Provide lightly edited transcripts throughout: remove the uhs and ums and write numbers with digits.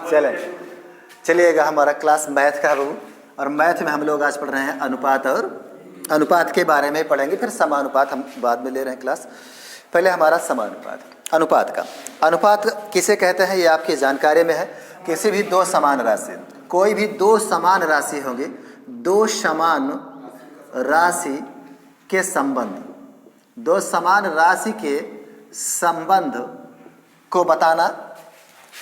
चले चलिएगा, हमारा क्लास मैथ का है बाबू, और मैथ में हम लोग आज पढ़ रहे हैं अनुपात, और अनुपात के बारे में पढ़ेंगे, फिर समानुपात हम बाद में ले रहे हैं क्लास। पहले हमारा समानुपात, अनुपात का। अनुपात किसे कहते हैं ये आपकी जानकारी में है। किसी भी दो समान राशि, कोई भी दो समान राशि होंगी, दो समान राशि के संबंध, दो समान राशि के संबंध को बताना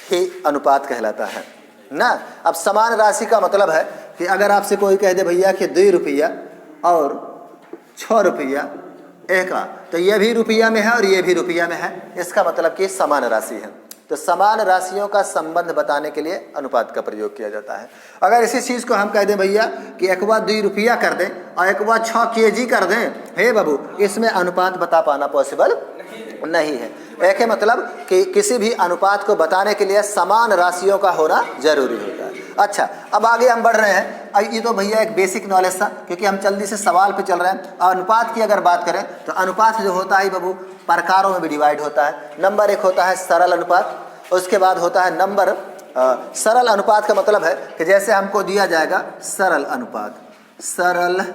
ही अनुपात कहलाता है ना। अब समान राशि का मतलब है कि अगर आपसे कोई कह दे भैया कि 2 रुपया और 6 रुपया एक का, तो ये भी रुपया में है और ये भी रुपया में है, इसका मतलब कि समान राशि है। तो समान राशियों का संबंध बताने के लिए अनुपात का प्रयोग किया जाता है। अगर इसी चीज़ को हम कह दें भैया कि एक बार 2 रुपया कर दें और एक बार 6 केजी कर दें, हे बाबू, इसमें अनुपात बता पाना पॉसिबल नहीं है। एक है मतलब कि किसी भी अनुपात को बताने के लिए समान राशियों का होना जरूरी होता है। अच्छा, अब आगे हम बढ़ रहे हैं। ये तो भैया एक बेसिक नॉलेज था, क्योंकि हम जल्दी से सवाल पे चल रहे हैं। अनुपात की अगर बात करें तो अनुपात जो होता है बाबू प्रकारों में भी डिवाइड होता है। नंबर 1 होता है सरल अनुपात, उसके बाद होता है नंबर सरल अनुपात का मतलब है कि जैसे हमको दिया जाएगा सरल अनुपात, सरल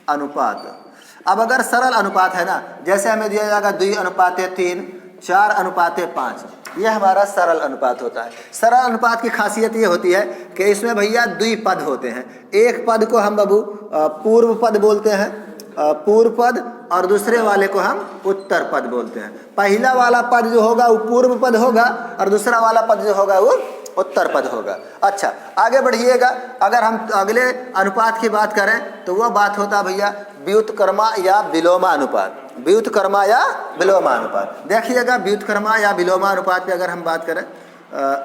अनुपात। अब अगर सरल अनुपात है ना, जैसे हमें दिया जाएगा 2:3, 4:5, ये हमारा सरल अनुपात होता है। सरल अनुपात की खासियत ये होती है कि इसमें भैया 2 पद होते हैं। एक पद को हम बाबू पूर्व पद बोलते हैं, पूर्व पद, और दूसरे वाले को हम उत्तर पद बोलते हैं। पहला वाला पद जो होगा वो पूर्व पद होगा और दूसरा वाला पद जो होगा वो उत्तर पद होगा। अच्छा, आगे बढ़िएगा। अगर हम अगले अनुपात की बात करें तो वह बात होता है भैया व्युत्क्रमा या विलोमानुपात, व्युत्क्रमा या विलोमानुपात। देखिएगा, व्युत्क्रमा या विलोमानुपात पे अगर हम बात करें,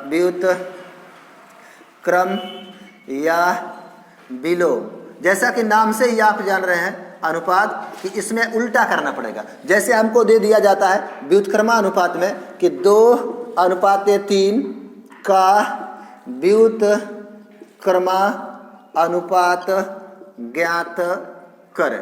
व्युत्क्रम या विलोम, जैसा कि नाम से ही आप जान रहे हैं अनुपात कि इसमें उल्टा करना पड़ेगा। जैसे हमको दे दिया जाता है व्युत्क्रमा अनुपात में कि 2:3 का व्युत्क्रमा अनुपात ज्ञात करें,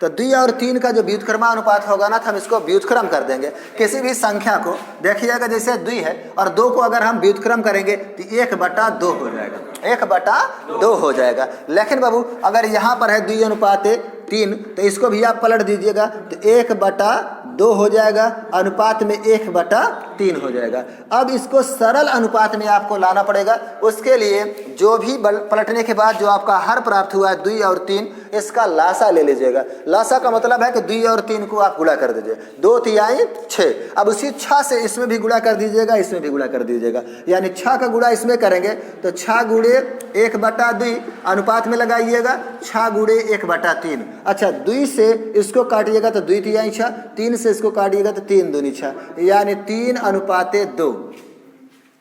तो 2 और 3 का जो व्युत्क्रमा अनुपात होगा ना, तो हम इसको व्युत्क्रम कर देंगे। किसी भी संख्या को देखिएगा, जैसे 2 है और 2 को अगर हम व्युत्क्रम करेंगे तो 1/2 हो जाएगा, 1/2 हो जाएगा। लेकिन बाबू अगर यहाँ पर है 2:3, तो इसको भी आप पलट दीजिएगा तो 1/2 हो जाएगा, अनुपात में 1/3 हो जाएगा। अब इसको सरल अनुपात में आपको लाना पड़ेगा। उसके लिए जो भी पलटने के बाद जो आपका हर प्राप्त हुआ है 2 और 3, इसका लासा ले लीजिएगा। लासा का मतलब है कि 2 और 3 को आप गुणा कर दीजिए, 2 तिहाई 6। अब उसी 6 से इसमें भी गुणा कर दीजिएगा, इसमें भी गुणा कर दीजिएगा, यानी 6 का गुणा इसमें करेंगे तो 6 गुणे 1/2 अनुपात में लगाइएगा, 6 गुणे 1/3। अच्छा, 2 से इसको काटिएगा तो 2 तिहाई 6, 3 से इसको काटिएगा तो 3 दूनी 6, यानी 3:2।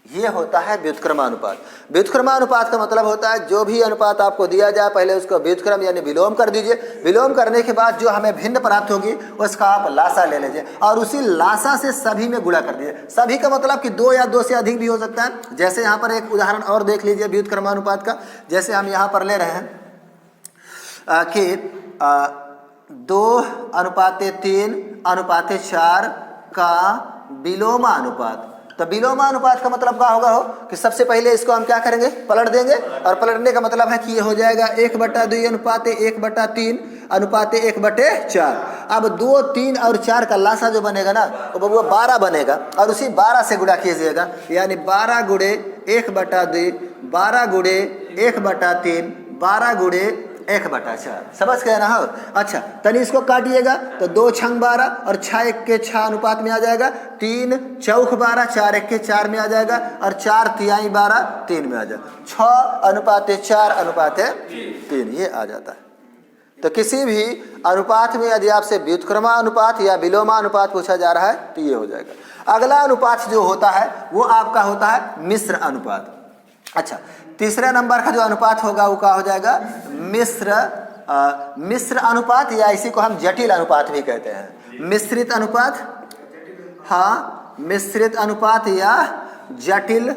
ये होता है व्युत्क्रमानुपात। व्युत्क्रमानुपात का मतलब होता है जो भी अनुपात आपको दिया जाए पहले उसको व्युत्क्रम यानी विलोम कर दीजिए। विलोम करने के बाद जो हमें भिन्न प्राप्त होगी उसका आप लासा ले लीजिए और उसी लासा से सभी में गुणा कर दीजिए। सभी का मतलब कि 2 या 2 से अधिक भी हो सकता है। जैसे यहाँ पर एक उदाहरण और देख लीजिए व्युत्क्रमानुपात का। जैसे हम यहाँ पर ले रहे हैं कि 2:3:4 का विलोमानुपात। तो विलोमानुपात का मतलब क्या होगा हो कि सबसे पहले इसको हम क्या करेंगे, पलट देंगे, और पलटने का मतलब है कि ये हो जाएगा 1/2 अनुपात 1/3 अनुपात 1/4। अब 2, 3 और 4 का लासा जो बनेगा ना वो 12 बनेगा और उसी 12 से गुणा कीजिएगा, यानी 12 गुणे 1/2, 12 गुणे 1/3, 12 गुणे 1/4। समझ गए ना हो। अच्छा, तनी इसको काटिएगा तो 2 छंग 12 और 6 1 के 6 अनुपात में आ जाएगा, 3 चौक 12, 4 1 के 4 में आ जाएगा और 4 तिहाई 12 3 में आ जाएगा, 6:4:3 ये आ जाता है। तो किसी भी अनुपात में यदि आपसे व्युत्क्रमा अनुपात या विलोमा अनुपात पूछा जा रहा है तो ये हो जाएगा। अगला अनुपात जो होता है वो आपका होता है मिश्र अनुपात। अच्छा, तीसरे नंबर का जो अनुपात होगा वो क्या हो जाएगा, मिश्र अनुपात, या इसी को हम जटिल अनुपात भी कहते हैं। मिश्रित अनुपात, हाँ, मिश्रित अनुपात या जटिल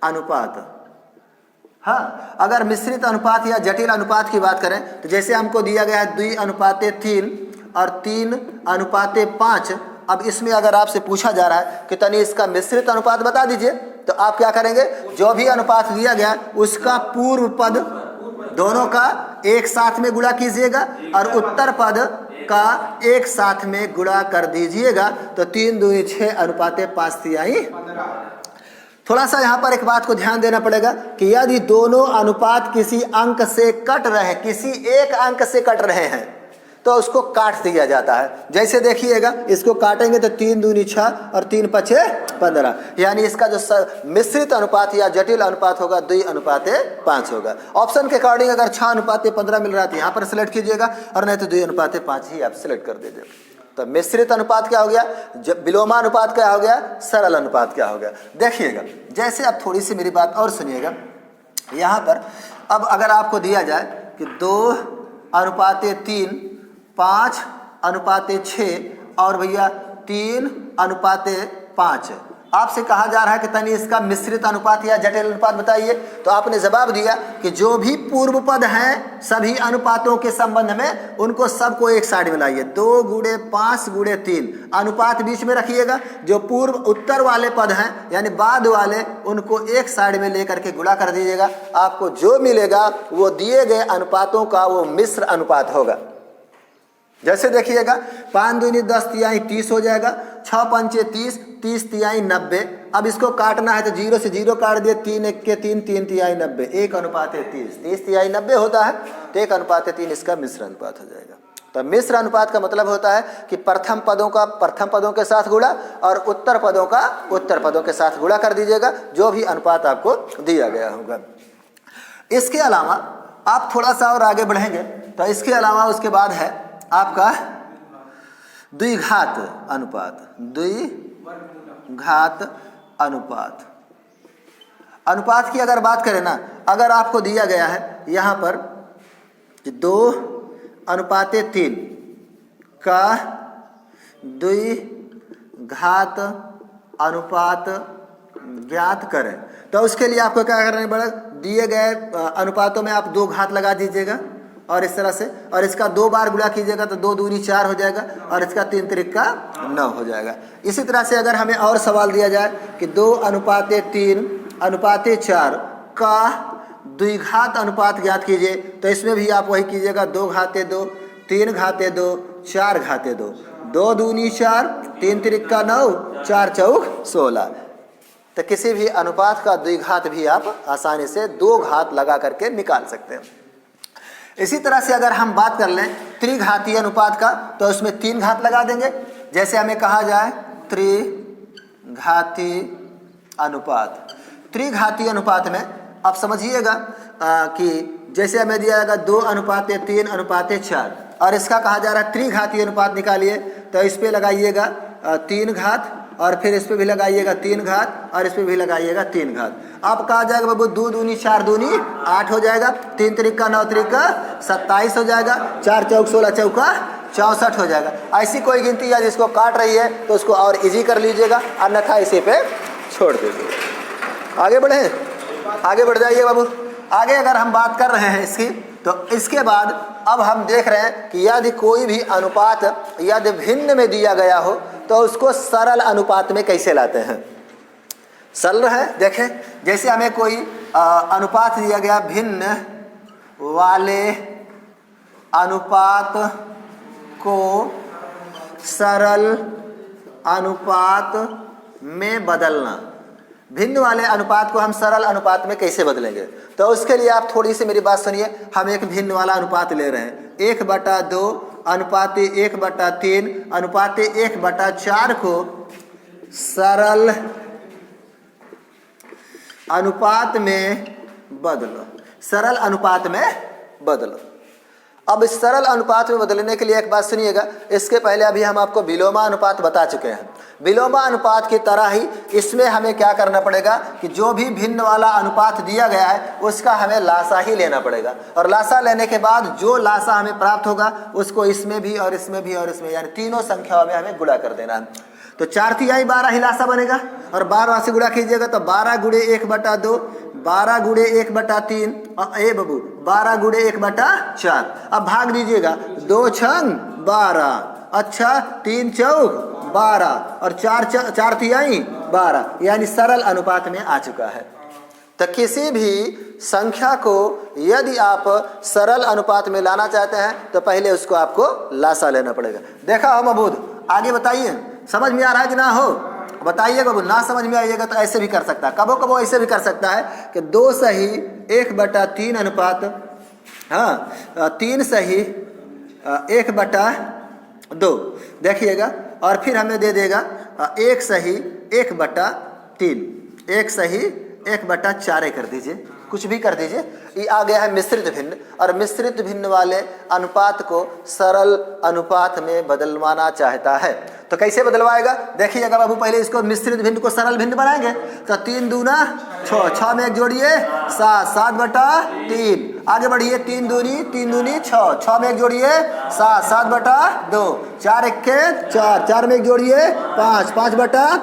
अनुपात। हाँ, अगर मिश्रित अनुपात या जटिल अनुपात की बात करें तो जैसे हमको दिया गया है 2:3 और 3:5। अब इसमें अगर आपसे पूछा जा रहा है कि तनी इसका मिश्रित अनुपात बता दीजिए तो आप क्या करेंगे, जो भी अनुपात दिया गया उसका पूर्व पद दोनों का एक साथ में गुणा कीजिएगा और उत्तर पद का एक साथ में गुणा कर दीजिएगा। तो 3 दूनी 6 अनुपाते 5 तिहाई। थोड़ा सा यहाँ पर एक बात को ध्यान देना पड़ेगा कि यदि दोनों अनुपात किसी अंक से कट रहे, किसी एक अंक से कट रहे हैं, तो उसको काट दिया जाता है। जैसे देखिएगा, इसको काटेंगे तो 3 दूनी 6 और 3 पछे 15, यानी इसका जो मिश्रित अनुपात या जटिल अनुपात होगा 2 अनुपाते 5 होगा। ऑप्शन के अकॉर्डिंग अगर 6 अनुपाते 15 मिल रहा है तो यहाँ पर सिलेक्ट कीजिएगा, और नहीं तो 2 अनुपाते 5 ही आप सिलेक्ट कर दीजिए। तो मिश्रित अनुपात क्या हो गया, विलोमा अनुपात क्या हो गया, सरल अनुपात क्या हो गया। देखिएगा, जैसे आप थोड़ी सी मेरी बात और सुनिएगा। यहाँ पर अब अगर आपको दिया जाए कि 2 अनुपाते 3, 5 अनुपाते 6 और भैया 3 अनुपाते 5, आपसे कहा जा रहा है कि तनी इसका मिश्रित अनुपात या जटिल अनुपात बताइए। तो आपने जवाब दिया कि जो भी पूर्व पद हैं सभी अनुपातों के संबंध में उनको सबको एक साइड में लाइए। 2 गुणे 5 गुणे 3 अनुपात बीच में रखिएगा। जो पूर्व उत्तर वाले पद हैं यानी बाद वाले, उनको एक साइड में लेकर के गुणा कर दीजिएगा। आपको जो मिलेगा वो दिए गए अनुपातों का वो मिश्र अनुपात होगा। जैसे देखिएगा, 5 दूनी 10 तिहाई 30 हो जाएगा, 6 पंचे 30, 30 तिहाई 90। अब इसको काटना है तो 0 से 0 काट दिए, 3 1 के 3, 3 तिहाई 90, 1 अनुपाते 30, 30 तिहाई 90 होता है, तो 1 अनुपाते 3 इसका मिश्र अनुपात हो जाएगा। तो मिश्र अनुपात का मतलब होता है कि प्रथम पदों का प्रथम पदों के साथ गुणा और उत्तर पदों का उत्तर पदों के साथ गुणा कर दीजिएगा, जो भी अनुपात आपको दिया गया होगा। इसके अलावा आप थोड़ा सा और आगे बढ़ेंगे तो इसके अलावा उसके बाद है आपका द्विघात अनुपात। द्विघात अनुपात, अनुपात की अगर बात करें ना, अगर आपको दिया गया है यहाँ पर 2 अनुपाते 3 का द्विघात अनुपात ज्ञात करें, तो उसके लिए आपको क्या करना पड़ेगा, दिए गए अनुपातों में आप 2 घात लगा दीजिएगा और इस तरह से, और इसका 2 बार गुणा कीजिएगा तो 2 दूनी 4 हो जाएगा और इसका 3 त्रिका 9 हो जाएगा। इसी तरह से अगर हमें और सवाल दिया जाए कि 2 अनुपाते 3 अनुपाते 4 का द्विघात अनुपात ज्ञात कीजिए, तो इसमें भी आप वही कीजिएगा, 2 घाते 2, 3 घाते 2, 4 घाते 2, 2 दूनी 4, 3 त्रिका 9, 4 चौक 16। तो किसी भी अनुपात का द्विघात भी आप आसानी से 2 घात लगा करके निकाल सकते हैं। इसी तरह से अगर हम बात कर लें त्रिघातीय अनुपात का, तो उसमें 3 घात लगा देंगे। जैसे हमें कहा जाए त्रिघातीय अनुपात, त्रिघातीय अनुपात में आप समझिएगा कि जैसे हमें दिया जाएगा 2 अनुपाते 3 अनुपाते 4 और इसका कहा जा रहा है त्रिघातीय अनुपात निकालिए, तो इस पे लगाइएगा 3 घात और फिर इस पे भी लगाइएगा 3 घात और इस पे भी लगाइएगा 3 घात। अब कहा जाएगा बाबू 2 दूनी 4 दूनी 8 हो जाएगा, 3 त्रिका 9 त्रिका 27 हो जाएगा, 4 चौक 16 चौका 64 हो जाएगा। ऐसी कोई गिनती है जिसको काट रही है तो उसको और इजी कर लीजिएगा, अन्यथा इसी पे छोड़ दीजिएगा। आगे बढ़े, आगे बढ़ जाइए बाबू। आगे अगर हम बात कर रहे हैं इसकी, तो इसके बाद अब हम देख रहे हैं कि यदि कोई भी अनुपात यदि भिन्न में दिया गया हो तो उसको सरल अनुपात में कैसे लाते हैं। सरल है, देखें, जैसे हमें कोई अनुपात दिया गया, भिन्न वाले अनुपात को सरल अनुपात में बदलना। भिन्न वाले अनुपात को हम सरल अनुपात में कैसे बदलेंगे, तो उसके लिए आप थोड़ी सी मेरी बात सुनिए। हम एक भिन्न वाला अनुपात ले रहे हैं, 1/2 अनुपाते 1/3 अनुपाते 1/4 को सरल अनुपात में बदलो, सरल अनुपात में बदलो। अब इस सरल अनुपात में बदलने के लिए एक बात सुनिएगा, इसके पहले अभी हम आपको विलोमा अनुपात बता चुके हैं। विलोमा अनुपात की तरह ही इसमें हमें क्या करना पड़ेगा कि जो भी भिन्न वाला अनुपात दिया गया है उसका हमें लासा ही लेना पड़ेगा, और लासा लेने के बाद जो लासा हमें प्राप्त होगा उसको इसमें भी और इसमें भी और इसमें, यानी तीनों संख्याओं में हमें गुणा कर देना है। तो 4 तिहाई 12 ही लासा बनेगा, और 12 से गुणा कीजिएगा तो 12 गुणे 1/2, 12 गुणे 1/3 ए बाबू 12 गुणे 1/4। अब भाग दीजिएगा, 2 छंग 12, अच्छा 3 चौक 12 और 4 तिहाई 12, यानी सरल अनुपात में आ चुका है। तो किसी भी संख्या को यदि आप सरल अनुपात में लाना चाहते हैं तो पहले उसको आपको लासा लेना पड़ेगा। देखा हो महबूद? आगे बताइए, समझ में आ रहा है कि ना हो? बताइए बाबू। ना समझ में आइएगा तो ऐसे भी कर सकता है, कबो कबो ऐसे भी कर सकता है कि 2 सही 1/3 अनुपात, हाँ 3 सही 1/2 देखिएगा, और फिर हमें दे देगा 1 सही 1/3, 1 सही 1/4 कर दीजिए, कुछ भी कर दीजिए। ये आ गया है मिश्रित भिन्न, और मिश्रित भिन्न वाले अनुपात को सरल अनुपात में बदलवाना चाहता है। तो कैसे बदलवाएगा? देखिएगा बाबू, पहले इसको मिश्रित भिन्न को सरल भिन्न बनाएंगे। तो 3 दूना 6, 6 में 1 जोड़िए 7, 7/3। आगे बढ़िए, 3 दूनी 6, 6 में 1 जोड़िए 7, 7/2। 4 1 4, 4 में 1 जोड़िए 5, 5/,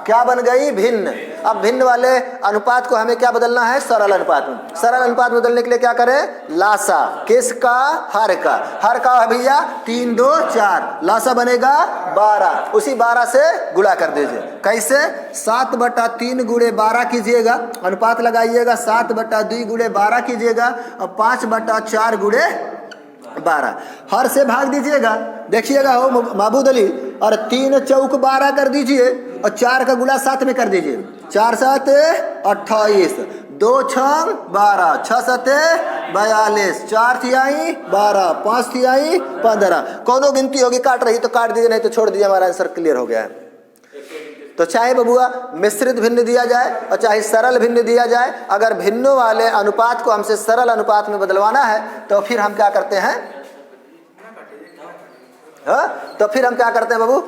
क्या बन गई? भिन्न। अब भिन्न वाले अनुपात को हमें क्या बदलना है? सरल अनुपात में। सरल अनुपात बदलने के लिए क्या करें? लासा। किसका? हर का। हर का है भैया 3 2 4, लासा बनेगा 12। उसी 12 से गुणा कर दीजिए। कैसे? 7/3 गुणे 12 कीजिएगा, अनुपात लगाइएगा। 7/2 गुणे 12 कीजिएगा, और 5/4 गुणे 12 हर से भाग दीजिएगा। देखिएगा हो महबूद अली, और 3 चौक 12 कर दीजिए, और 4 का गुणा 7 में कर दीजिए। 4 7 28, 2 6 12, 6 7 42, 4 तिहाई 12, 5 तिहाई 15। कौनो गिनती होगी काट रही तो काट दीजिए, नहीं तो छोड़ दीजिए, हमारा आंसर क्लियर हो गया है। तो चाहे बबुआ मिश्रित भिन्न दिया जाए और चाहे सरल भिन्न दिया जाए, अगर भिन्नों वाले अनुपात को हमसे सरल अनुपात में बदलवाना है तो फिर हम क्या करते हैं? हाँ, तो फिर हम क्या करते हैं बाबू?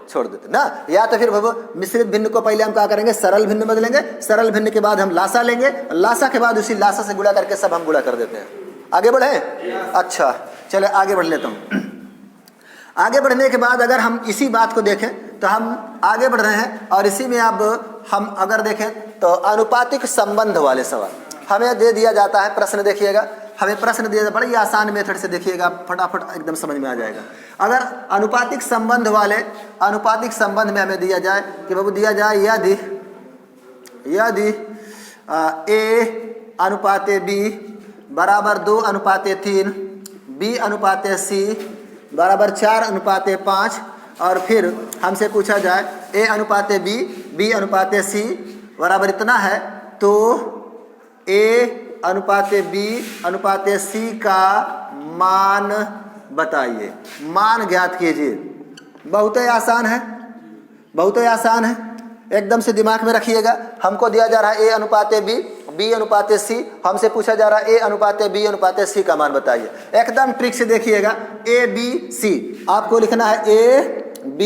छोड़ देते ना। या तो फिर बाबू मिश्रित भिन्न को पहले हम क्या करेंगे? सरल भिन्न बदलेंगे। सरल भिन्न के बाद हम लासा लेंगे, लासा के बाद उसी लासा से गुणा करके सब हम गुणा कर देते हैं। आगे बढ़े? अच्छा चले आगे बढ़ लेता हूँ। आगे बढ़ने के बाद अगर हम इसी बात को देखें तो हम आगे बढ़ रहे हैं, और इसी में अब हम अगर देखें तो अनुपातिक संबंध वाले सवाल हमें दे दिया जाता है। प्रश्न देखिएगा, हमें प्रश्न दिया जाता है, बड़ी आसान मेथड से देखिएगा, फटाफट एकदम समझ में आ जाएगा। अगर अनुपातिक संबंध वाले अनुपातिक संबंध में हमें दिया जाए कि बाबू दिया जाए यदि A/B बराबर 2/3, B/C बराबर 4/5, और फिर हमसे पूछा जाए A/B B/C बराबर इतना है, तो A/B/C का मान बताइए, मान ज्ञात कीजिए। बहुत ही आसान है, बहुत ही आसान है, एकदम से दिमाग में रखिएगा। हमको दिया जा रहा है A/B B/C, हमसे पूछा जा रहा है A/B/C का मान बताइए। एकदम ट्रिक से देखिएगा, ABC आपको लिखना है A B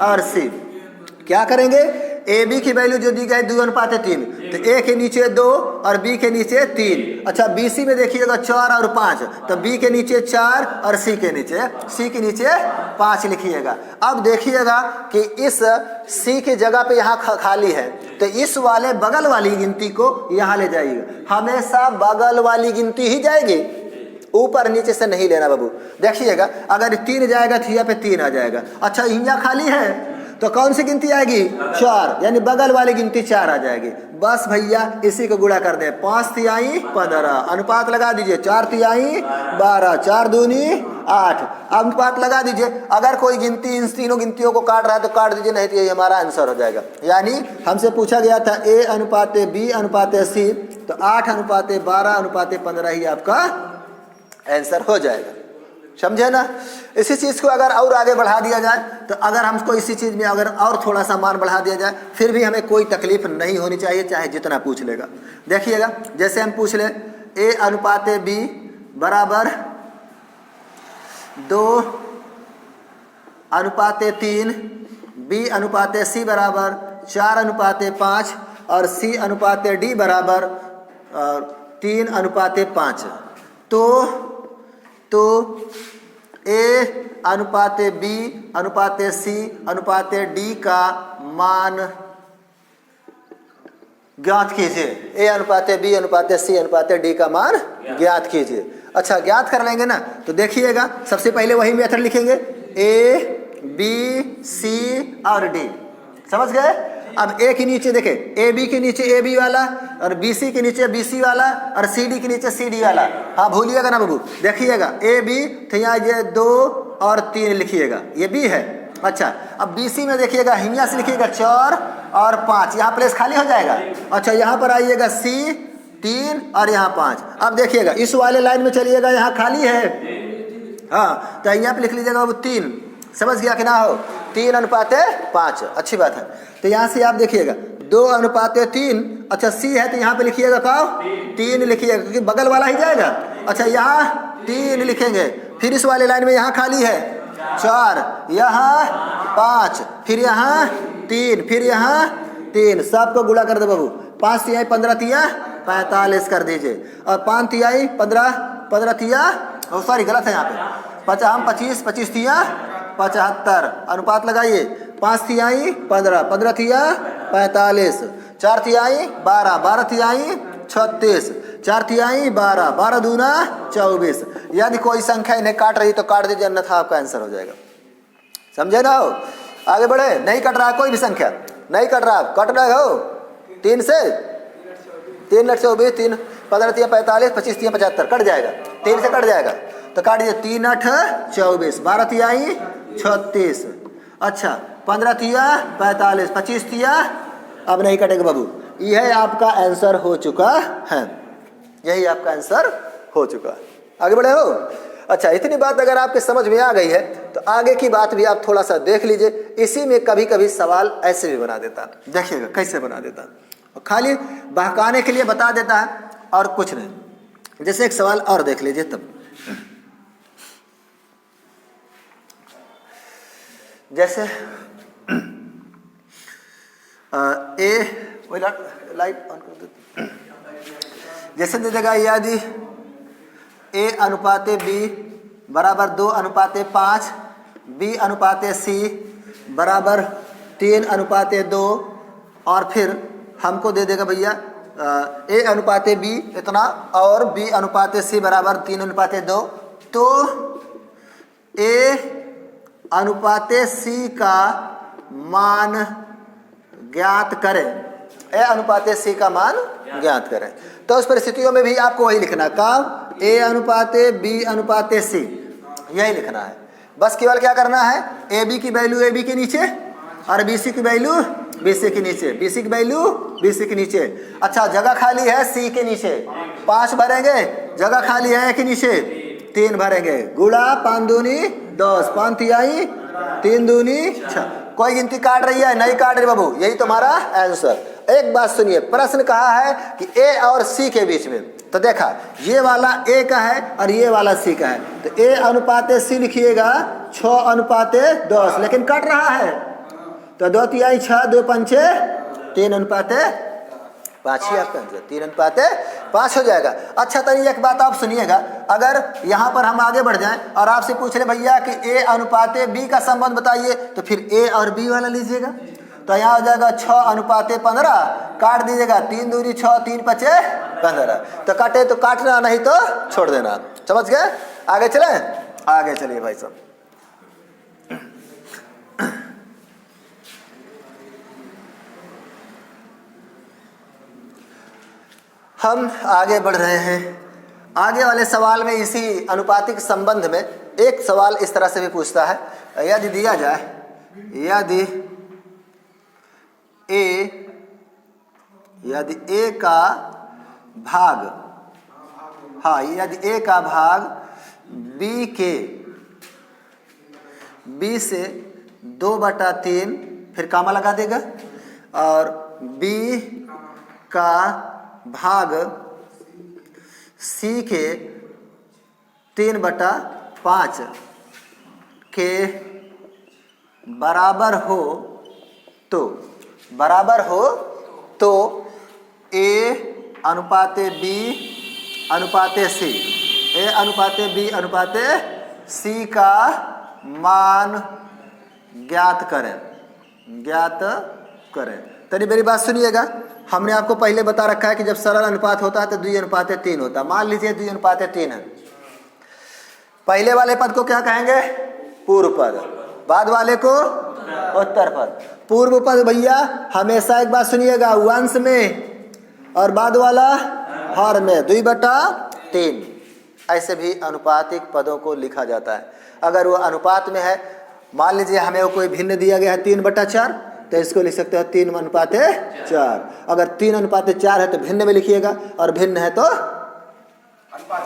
और C। क्या करेंगे? AB की वैल्यू जो दी गई 2/3, तो A के नीचे 2 और B के नीचे 3। अच्छा BC में देखिएगा 4 और 5, तो B के नीचे 4 और C के नीचे 5 लिखिएगा। अब देखिएगा कि इस C की जगह पे यहाँ खाली है, तो इस वाले बगल वाली गिनती को यहाँ ले जाइएगा। हमेशा बगल वाली गिनती ही जाएगी, ऊपर नीचे से नहीं लेना बाबू। देखिएगा अगर 3 जाएगा तो यहाँ पे 3 आ जाएगा। अच्छा यहाँ खाली है तो कौन सी गिनती आएगी? 4, यानी बगल वाली गिनती 4 आ जाएगी। बस भैया इसी को गुणा कर दें। 5 तिहाई 15, अनुपात लगा दीजिए। 4 तिहाई 12, 4 दूनी 8, अनुपात लगा दीजिए। अगर कोई गिनती इन तीनों गिनतियों को काट रहा है तो काट दीजिए, नहीं तो ये हमारा आंसर हो जाएगा। यानी हमसे पूछा गया था A/B/C, तो 8/12/15 ही आपका आंसर हो जाएगा। समझे ना? इसी चीज़ को अगर और आगे बढ़ा दिया जाए, तो अगर हमको इसी चीज़ में अगर और थोड़ा सा मान बढ़ा दिया जाए, फिर भी हमें कोई तकलीफ नहीं होनी चाहिए, चाहे जितना पूछ लेगा। देखिएगा जैसे हम पूछ लें A/B बराबर 2/3, B/C बराबर 4/5, और C/D बराबर 3/5। तो A/B/C/D का मान ज्ञात कीजिए। A/B/C/D का मान ज्ञात कीजिए। अच्छा ज्ञात कर लेंगे ना, तो देखिएगा सबसे पहले वही मेथड लिखेंगे A B C और D। समझ गए? अब ए के नीचे देखे, ए बी के नीचे ए बी वाला, और बी सी के नीचे बी सी वाला, और सी डी के नीचे सी डी वाला। हाँ भूलिएगा ना बाबू, देखिएगा ए बी तो यहाँ ये 2 और 3 लिखिएगा, ये बी है। अच्छा अब बी सी में देखिएगा, हियाँ से लिखिएगा 4 और 5, यहाँ प्लेस खाली हो जाएगा। अच्छा यहाँ पर आइएगा सी 3 और यहाँ 5। अब देखिएगा इस वाले लाइन में चलिएगा, यहाँ खाली है। हाँ तो यहाँ पे लिख लीजिएगा वो 3, समझ गया कि ना हो, 3:5, अच्छी बात है। तो यहाँ से आप देखिएगा 2:3। अच्छा सी है तो यहाँ पे लिखिएगा का 3 लिखिएगा, क्योंकि बगल वाला ही जाएगा। अच्छा यहाँ 3 लिखेंगे, फिर इस वाले लाइन में यहाँ खाली है 4, यहाँ 5, फिर यहाँ 3, फिर यहाँ 3, सबको गुणा कर दो बाबू। 5 तिहाई 15 तिया 45 कर दीजिए, और 5 तिहाई 15 तिया, सॉरी गलत है यहाँ पे, 25 25 तिया 75, अनुपात लगाइए। 5 तिहाई 15 तिया 45, 4 तिहाई 12 तिहाई 36, 4 तिहाई 12 दूना 24। यदि कोई संख्या इन्हें काट रही तो काट दीजिए, अन्यथा आपका आंसर हो जाएगा। समझे ना हो? आगे बढ़े। नहीं कट रहा कोई भी संख्या, नहीं कट रहा, कट रहे हो 3 से 3 8 24, 3 15 तिया 45, 25 तिया 75, कट जाएगा, 3 से कट जाएगा तो काट दीजिए। 3 8 24, 12 तिहाई 36, अच्छा 15 तिया 45, 25 तिया, अब नहीं कटेगा बाबू। यह आपका आंसर हो चुका है, यही आपका आंसर हो चुका है। आगे बढ़े हो? अच्छा इतनी बात अगर आपके समझ में आ गई है तो आगे की बात भी आप थोड़ा सा देख लीजिए। इसी में कभी कभी सवाल ऐसे भी बना देता, देखिएगा कैसे बना देता, और खाली बहकाने के लिए बता देता है और कुछ नहीं। जैसे एक सवाल और देख लीजिए तब, जैसे लाइट ऑन कर दो। जैसे दे देगा यदि A/B बराबर 2/5, B/C बराबर 3/2, और फिर हमको दे देगा भैया A/B इतना और B/C बराबर 3/2, तो A/C का मान ज्ञात करें। A/C का मान ज्ञात करें। तो उस परिस्थितियों में भी आपको वही लिखना है, कब A/B/C, यही लिखना है। बस केवल क्या करना है, AB की वैल्यू AB के नीचे, और BC की वैल्यू BC के नीचे, BC की वैल्यू BC के नीचे। अच्छा जगह खाली है C के नीचे, 5 भरेंगे, जगह खाली है के नीचे 3 भरेंगे, गुणा 5 दूनी 10, 5 तिहाई 3 दूनी 6। कोई गिनती काट रही है? नहीं काट रही बाबू, यही तुम्हारा आंसर। एक बात सुनिए, प्रश्न कहा है कि A और C के बीच में, तो देखा ये वाला A का है और ये वाला C का है, तो A/C लिखिएगा 6/10, लेकिन कट रहा है तो 2 तिहाई 6, 2 पंचे 3/5 ही आपका आंसर, 3/5 हो जाएगा। अच्छा तो एक बात आप सुनिएगा, अगर यहाँ पर हम आगे बढ़ जाएं और आपसे पूछ रहे भैया कि A/B का संबंध बताइए, तो फिर A और B वाला लीजिएगा, तो यहाँ हो जाएगा 6/15, काट दीजिएगा, 3 दूनी 6, 3 पचे 15, तो काटे तो काटना, नहीं तो छोड़ देना। समझ गए? आगे चले, आगे चलिए भाई साहब। हम आगे बढ़ रहे हैं। आगे वाले सवाल में इसी अनुपातिक संबंध में एक सवाल इस तरह से भी पूछता है, यदि दिया जाए, यदि A का भाग, हाँ यदि A का भाग B से 2/3, फिर कामा लगा देगा, और B का भाग C के 3/5 के बराबर हो तो A/B/C, A/B/C का मान ज्ञात करें। तनी मेरी बात सुनिएगा, हमने आपको पहले बता रखा है कि जब सरल अनुपात होता है तो 2:3 होता है। मान लीजिए 2:3 है, पहले वाले पद को क्या कहेंगे? पूर्व पद, बाद वाले को उत्तर पद। पूर्व पद भैया हमेशा एक बात सुनिएगा, वंश में और बाद वाला हर में 2/3। ऐसे भी अनुपातिक पदों को लिखा जाता है। अगर वो अनुपात में है, मान लीजिए हमें वो कोई भिन्न दिया गया है 3/4, तो इसको लिख सकते हो 3:4। अगर 3:4 है तो भिन्न में लिखिएगा, और भिन्न है तो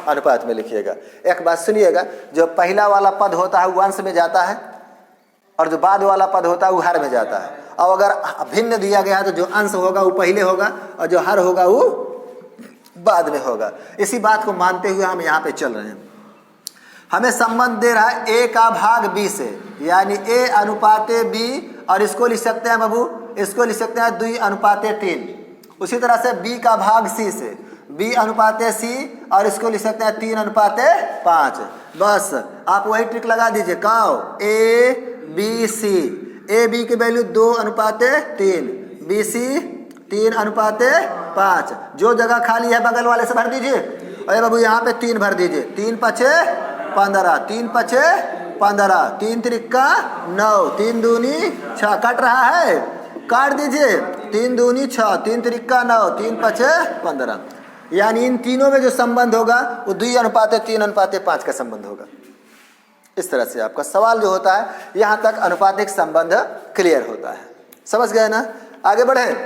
अनुपात में लिखिएगा। एक बात सुनिएगा, जो पहला वाला पद होता है वो अंश में जाता है, और जो बाद वाला पद होता है वो हर में जाता है। और अगर भिन्न दिया गया है तो जो अंश होगा वो पहले होगा, और जो हर होगा वो बाद में होगा। इसी बात को मानते हुए हम यहाँ पे चल रहे हैं। हमें संबंध दे रहा है a का भाग b से, यानी a अनुपाते b, और इसको लिख सकते हैं बाबू, इसको लिख सकते हैं 2:3। उसी तरह से b का भाग c से, b अनुपाते c, और इसको लिख सकते हैं 3:5। बस आप वही ट्रिक लगा दीजिए, काओ a b c, a b की वैल्यू 2:3, b c 3:5। जो जगह खाली है बगल वाले से भर दीजिए। अरे बाबू यहाँ पे 3 भर दीजिए, 3×5 = 15, 3×5 = 15, 3×3 = 9, 3×2 = 6। कट रहा है, काट दीजिए, 3×2 = 6, 3×3 = 9, 3×5 = 15। यानी इन तीनों में जो संबंध होगा वो 2:3:5 का संबंध होगा। इस तरह से आपका सवाल जो होता है, यहाँ तक अनुपातिक संबंध क्लियर होता है। समझ गए ना? आगे बढ़े,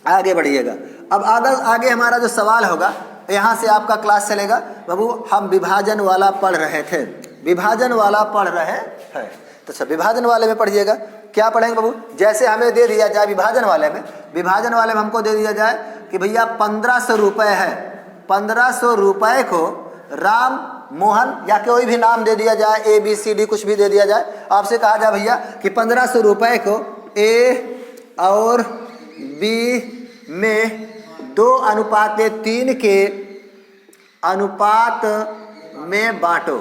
आगे बढ़िएगा। अब आगे हमारा जो सवाल होगा, यहाँ से आपका क्लास चलेगा। बाबू हम विभाजन वाला पढ़ रहे थे, विभाजन वाला पढ़ रहे हैं, तो अच्छा विभाजन वाले में पढ़िएगा। क्या पढ़ेंगे बाबू? जैसे हमें दे दिया जाए विभाजन वाले में हमको दे दिया जाए कि भैया 1500 रुपये है, 1500 रुपये को राम मोहन या कोई भी नाम दे दिया जाए, A B C D कुछ भी दे दिया जाए। आपसे कहा जाए भैया कि 1500 रुपये को A और B में 2:3 के अनुपात में बांटो,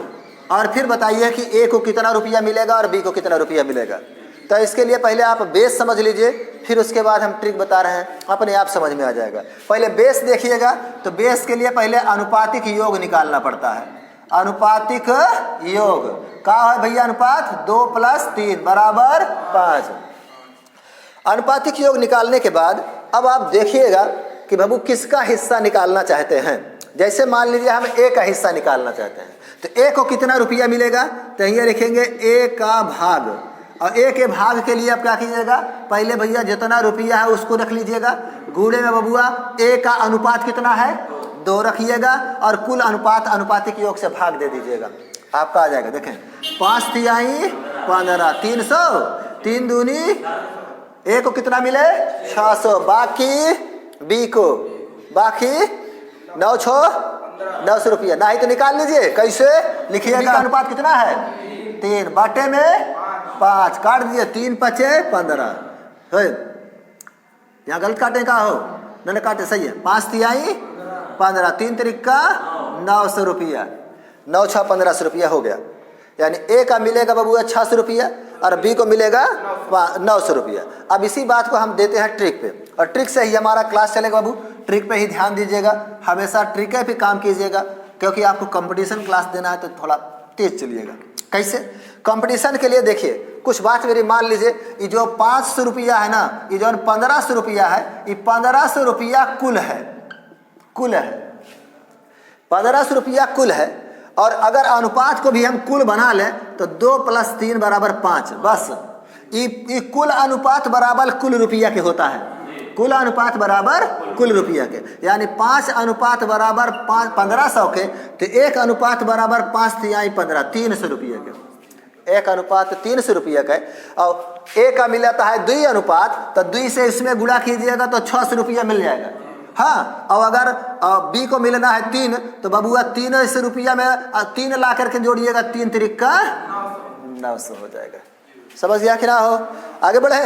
और फिर बताइए कि A को कितना रुपया मिलेगा और B को कितना रुपया मिलेगा। तो इसके लिए पहले आप बेस समझ लीजिए, फिर उसके बाद हम ट्रिक बता रहे हैं, अपने आप समझ में आ जाएगा। पहले बेस देखिएगा, तो बेस के लिए पहले अनुपातिक योग निकालना पड़ता है। अनुपातिक योग क्या है भैया? अनुपात 2 + 3 = 5। अनुपातिक योग निकालने के बाद अब आप देखिएगा कि बाबू किसका हिस्सा निकालना चाहते हैं। जैसे मान लीजिए हम A का हिस्सा निकालना चाहते हैं, तो A को कितना रुपया मिलेगा? तो ये लिखेंगे A का भाग, और A के भाग के लिए आप क्या कीजिएगा? पहले भैया जितना रुपया है उसको रख लीजिएगा, गुणे में बबुआ A का अनुपात कितना है? 2 रखिएगा, और कुल अनुपात अनुपातिक योग से भाग दे दीजिएगा। आपका आ जाएगा, देखें 5×3 = 15, 300, 3×2 A को कितना मिले? 600, बाकी B को, बाकी 900 रुपया। नहीं तो निकाल लीजिए, कैसे लिखिएगा? अनुपात कितना है? 3/5, काट दीजिए, 3×5 = 15। यहाँ गलत काटे का हो, मैंने काटे सही है। 5×3 = 15, 3×3 = 900 रुपया, 9×6 = 1500 रुपया हो गया। यानी A का मिलेगा बबुआ 600 रुपया, और B को मिलेगा 900 रुपया। अब इसी बात को हम देते हैं ट्रिक पे, और ट्रिक से ही हमारा क्लास चलेगा बाबू। ट्रिक पे ही ध्यान दीजिएगा, हमेशा ट्रिक पे काम कीजिएगा, क्योंकि आपको कंपटीशन क्लास देना है तो थोड़ा तेज चलिएगा। कैसे? कंपटीशन के लिए देखिए, कुछ बात मेरी मान लीजिए, ये जो 500 रुपया है ना, ये जो 1500 रुपया है, ये 1500 रुपया कुल है, 1500 रुपया कुल है। और अगर अनुपात को भी हम कुल बना लें तो 2 + 3 = 5। बस ये कुल अनुपात बराबर कुल रुपया के होता है, कुल अनुपात बराबर कुल रुपया के। यानी 5 अनुपात बराबर 1500 के, तो 1 अनुपात बराबर 5×3 = 15, 300 रुपये के। 1 अनुपात 300 रुपये का। और A का मिलता है 2 अनुपात, तो 2 से इसमें गुणा कीजिएगा तो 600 रुपया मिल जाएगा। हाँ, और अगर B को मिलना है 3, तो बबुआ 300 रुपया में 3 ला करके जोड़िएगा, 3×3 = 900 हो जाएगा। समझ गया कि ना हो? आगे बढ़े।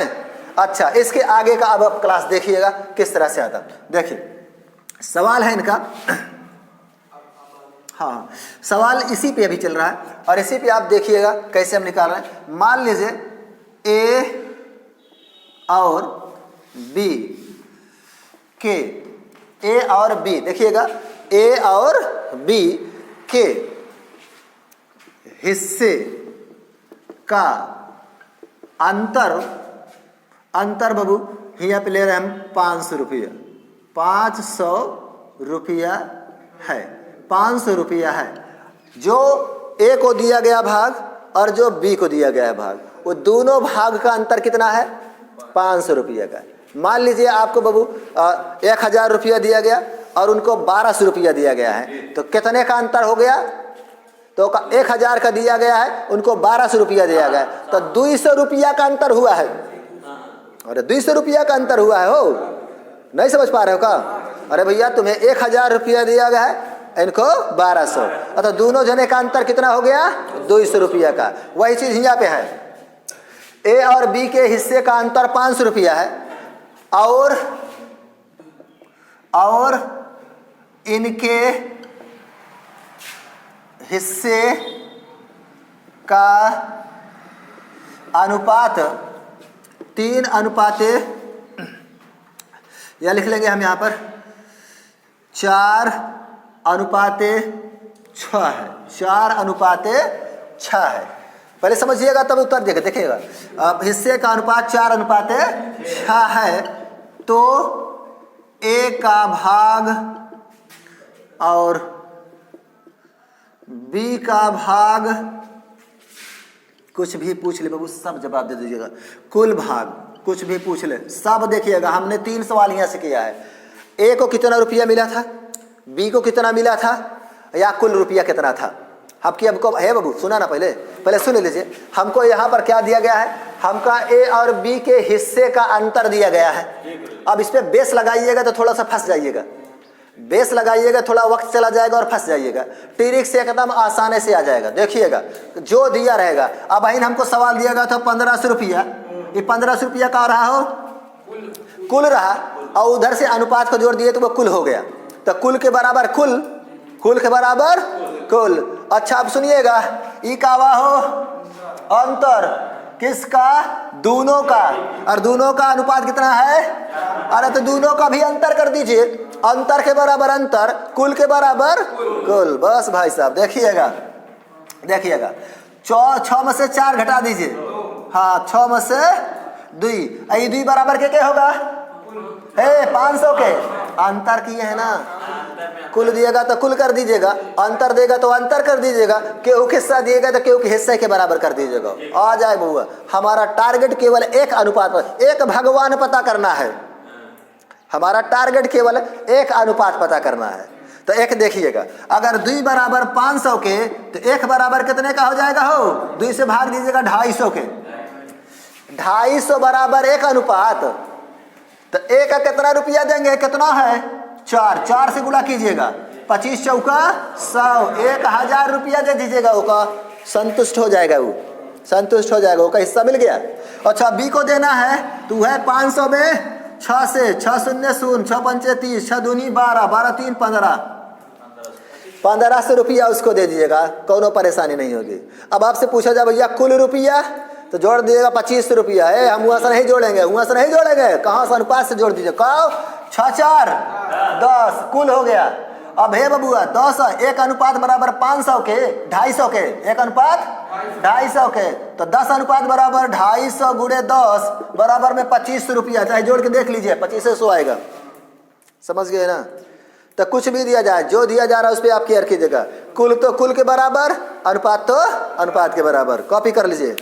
अच्छा, इसके आगे का अब आप क्लास देखिएगा किस तरह से आता। देखिए सवाल है इनका, हाँ सवाल इसी पे अभी चल रहा है, और इसी पे आप देखिएगा कैसे हम निकाल रहे हैं। मान लीजिए A और B के, A और B देखिएगा, A और B के हिस्से का अंतर अंतर बाबू यहाँ पे ले रहे हैं हम 500 रुपया, 500 रुपया है, 500 रुपया है। जो ए को दिया गया भाग और जो बी को दिया गया है भाग, वो दोनों भाग का अंतर कितना है? 500 रुपया का। मान लीजिए आपको बाबू 1000 रुपया दिया गया और उनको 1200 रुपया दिया गया है, तो कितने का अंतर हो गया? तो 1000 का दिया गया है, उनको 1200 रुपया दिया गया है, तो 200 रुपया का अंतर हुआ है। अरे 200 रुपया का अंतर हुआ है, हो नहीं समझ पा रहे हो का? अरे भैया तुम्हें 1000 रुपया दिया गया है, इनको 1200, अतः दोनों जने का अंतर कितना हो गया? 200 रुपया का। वही चीज यहाँ पे है, ए और बी के हिस्से का अंतर 500 रुपया है और इनके हिस्से का अनुपात 3 या लिख लेंगे हम यहाँ पर 4:6 है, 4:6 है। पहले समझिएगा तब उत्तर देखिएगा। अब हिस्से का अनुपात 4:6 है, तो ए का भाग और बी का भाग, कुछ भी पूछ ले बाबू सब जवाब दे दीजिएगा। कुल भाग कुछ भी पूछ ले सब देखिएगा। हमने 3 सवाल यहाँ से किया है। ए को कितना रुपया मिला था, बी को कितना मिला था, या कुल रुपया कितना था। हमको है बाबू सुना ना, पहले सुन लीजिए। हमको यहाँ पर क्या दिया गया है? हमका ए और बी के हिस्से का अंतर दिया गया है। अब इस पे बेस लगाइएगा तो थोड़ा सा फंस जाइएगा, बेस लगाइएगा थोड़ा वक्त चला जाएगा और फंस जाइएगा। ट्रिक से एकदम आसानी से आ जाएगा। देखिएगा जो दिया रहेगा। अब बहन हमको सवाल दिया गया था 1500 रुपया, ये 1500 रुपया का रहा हो कुल रहा, और उधर से अनुपात को जोड़ दिए तो वो कुल हो गया। तो कुल के बराबर कुल, कुल के बराबर कुल। अच्छा अब सुनिएगा, ई का वा हो अंतर, किसका? दोनों का। और दोनों का अनुपात कितना है? अरे तो दोनों का भी अंतर कर दीजिए। अंतर के बराबर अंतर, कुल के बराबर कुल। बस भाई साहब देखिएगा, देखिएगा 6 में से 4 घटा दीजिए। हाँ 6 में से 2, 2 बराबर के होगा? 500 के अंतर किए है ना। कुल दिएगा तो कुल कर दीजिएगा, अंतर देगा तो अंतर कर दीजिएगा, केहू के हिस्सा दिएगा तो केहू के हिस्से के बराबर कर दीजिएगा। आ जाए बुआ। हमारा टारगेट केवल एक अनुपात पर, एक भगवान पता करना है। हमारा टारगेट केवल एक अनुपात पता करना है। तो एक देखिएगा, अगर 2 बराबर 500 के तो 1 बराबर कितने का हो जाएगा? हो 2 से भाग दीजिएगा 250 के। 250 बराबर 1 अनुपात, तो 1 का कितना रुपया देंगे? कितना है? 4, 4 से गुणा कीजिएगा। 25 चौका 100, 1000 रुपया दे दीजिएगा। वो संतुष्ट हो जाएगा, वो संतुष्ट हो जाएगा, उसका हिस्सा मिल गया। अच्छा बी को देना है तो है 500 में 6 से 6 शून्य 0, 6 पंचे 30, 6 दूनी 12, 12 3 15, 1500 रुपया उसको दे दीजिएगा, कोनो परेशानी नहीं होगी। अब आपसे पूछा जाए भैया कुल रुपया, तो जोड़ दीजिएगा 25 रुपया है। हम वहाँ से नहीं जोड़ेंगे, वहाँ से नहीं जोड़ेंगे, कहाँ से? अनुपात से जोड़ दीजिए। कहो 6 4 10 कुल हो गया। अब हे बबुआ 10 1 अनुपात बराबर 500 के 250 के, 1 अनुपात 250 के, तो 10 अनुपात बराबर 250 गुणे 10 बराबर में 25 रुपया। चाहे जोड़ के देख लीजिए 25 से 100 आएगा। समझ गए ना? तो कुछ भी दिया जाए, जो दिया जा रहा है उस पर आप केयर कीजिएगा। कुल तो कुल के बराबर, अनुपात तो अनुपात के बराबर। कॉपी कर लीजिए।